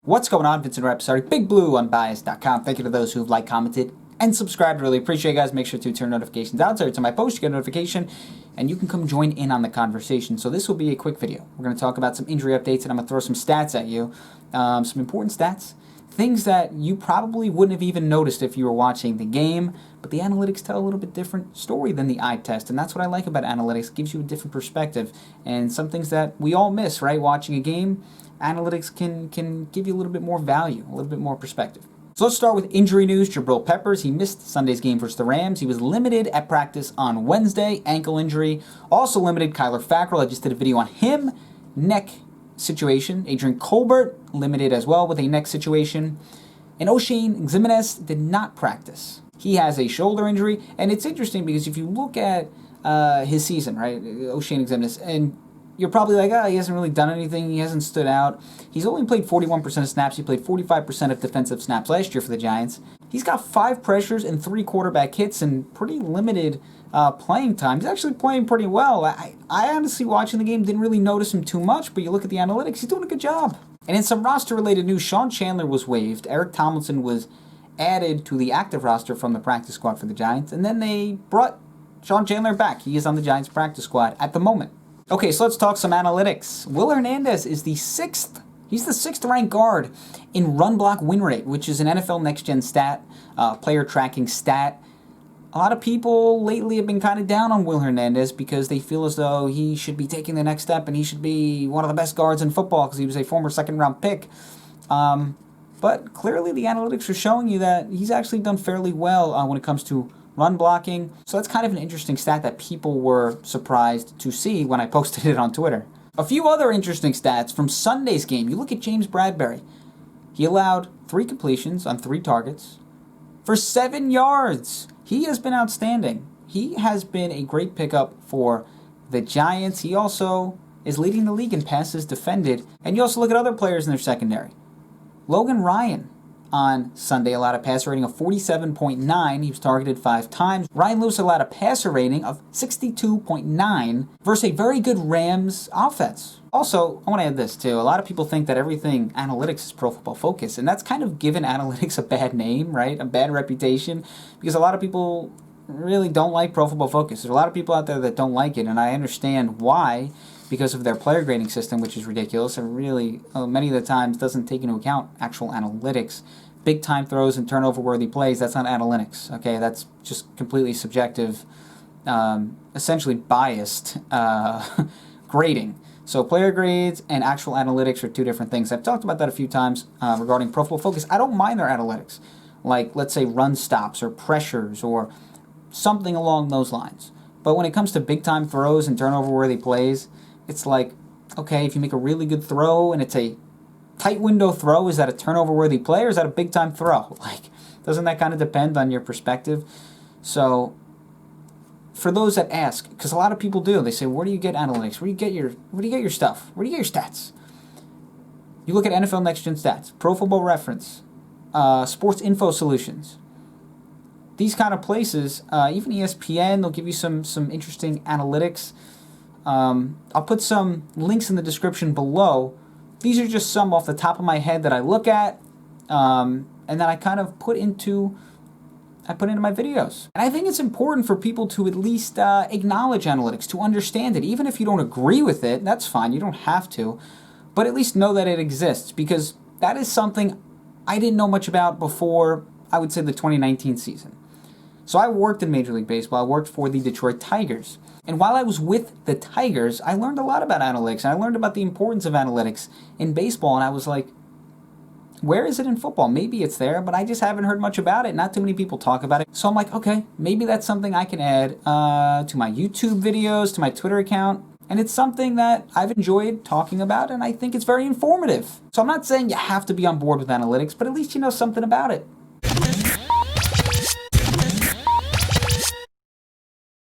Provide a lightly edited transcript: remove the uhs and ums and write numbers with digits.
What's going on? Vincent Rep, sorry, BigBlueUnbiased.com. Thank you to those who have liked, commented, and subscribed. Really appreciate you guys. Make sure to turn notifications on so every time I post, you get a notification, and you can come join in on the conversation. So this will be a quick video. We're going to talk about some injury updates, and I'm going to throw some stats at you, some important stats, things that you probably wouldn't have even noticed if you were watching the game, but the analytics tell a little bit different story than the eye test, and that's what I like about analytics. It gives you a different perspective, and some things that we all miss, right? Watching a game, analytics can give you a little bit more value, a little bit more perspective. So let's start with injury news. Jabril Peppers, he missed Sunday's game versus the Rams. He was limited at practice on Wednesday, ankle injury. Also limited Kyler Fackrell. I just did a video on him, neck situation. Adrian Colbert, limited as well with a neck situation. And Oshane Ximines did not practice. He has a shoulder injury, and it's interesting because if you look at his season, right, Oshane Ximines, and you're probably like, oh, he hasn't really done anything. He hasn't stood out. He's only played 41% of snaps. He played 45% of defensive snaps last year for the Giants. He's got 5 pressures and 3 quarterback hits and pretty limited playing time. He's actually playing pretty well. I honestly, watching the game, didn't really notice him too much, but you look at the analytics, he's doing a good job. And in some roster-related news, Sean Chandler was waived. Eric Tomlinson was added to the active roster from the practice squad for the Giants, and then they brought Sean Chandler back. He is on the Giants practice squad at the moment. Okay, so let's talk some analytics. Will Hernandez is the 6th. He's the 6th ranked guard in run block win rate, which is an NFL Next Gen stat, player tracking stat. A lot of people lately have been kind of down on Will Hernandez because they feel as though he should be taking the next step and he should be one of the best guards in football because he was a former second-round pick. But clearly the analytics are showing you that he's actually done fairly well when it comes to run blocking. So that's kind of an interesting stat that people were surprised to see when I posted it on Twitter. A few other interesting stats from Sunday's game. You look at James Bradberry. He allowed 3 completions on 3 targets for 7 yards. He has been outstanding. He has been a great pickup for the Giants. He also is leading the league in passes defended. And you also look at other players in their secondary. Logan Ryan on Sunday allowed a passer rating of 47.9. He was targeted 5 times. Ryan Lewis allowed a passer rating of 62.9 versus a very good Rams offense. Also, I want to add this too. A lot of people think that everything analytics is Pro Football Focus, and that's kind of given analytics a bad name, right? A bad reputation, because a lot of people really don't like Pro Football Focus. There's a lot of people out there that don't like it, and I understand why, because of their player grading system, which is ridiculous and really, many of the times, doesn't take into account actual analytics. Big time throws and turnover-worthy plays, that's not analytics, okay? That's just completely subjective, essentially biased grading. So player grades and actual analytics are 2 different things. I've talked about that a few times regarding Pro Football Focus. I don't mind their analytics, like, let's say, run stops or pressures or something along those lines. But when it comes to big-time throws and turnover-worthy plays, it's like, okay, if you make a really good throw and it's a tight window throw, is that a turnover-worthy play or is that a big-time throw? Like, doesn't that kind of depend on your perspective? So, for those that ask, because a lot of people do, they say, where do you get analytics? Where do you get your stuff? Where do you get your stats? You look at NFL Next Gen Stats, Pro Football Reference, Sports Info Solutions. These kind of places, even ESPN, they'll give you some interesting analytics. I'll put some links in the description below. These are just some off the top of my head that I look at, and then I kind of put into my videos. And I think it's important for people to at least acknowledge analytics, to understand it. Even if you don't agree with it, that's fine. You don't have to. But at least know that it exists, because that is something I didn't know much about before, I would say, the 2019 season. So I worked in Major League Baseball. I worked for the Detroit Tigers. And while I was with the Tigers, I learned a lot about analytics. And I learned about the importance of analytics in baseball. And I was like, where is it in football? Maybe it's there, but I just haven't heard much about it. Not too many people talk about it. So I'm like, okay, maybe that's something I can add to my YouTube videos, to my Twitter account. And it's something that I've enjoyed talking about, and I think it's very informative. So I'm not saying you have to be on board with analytics, but at least you know something about it.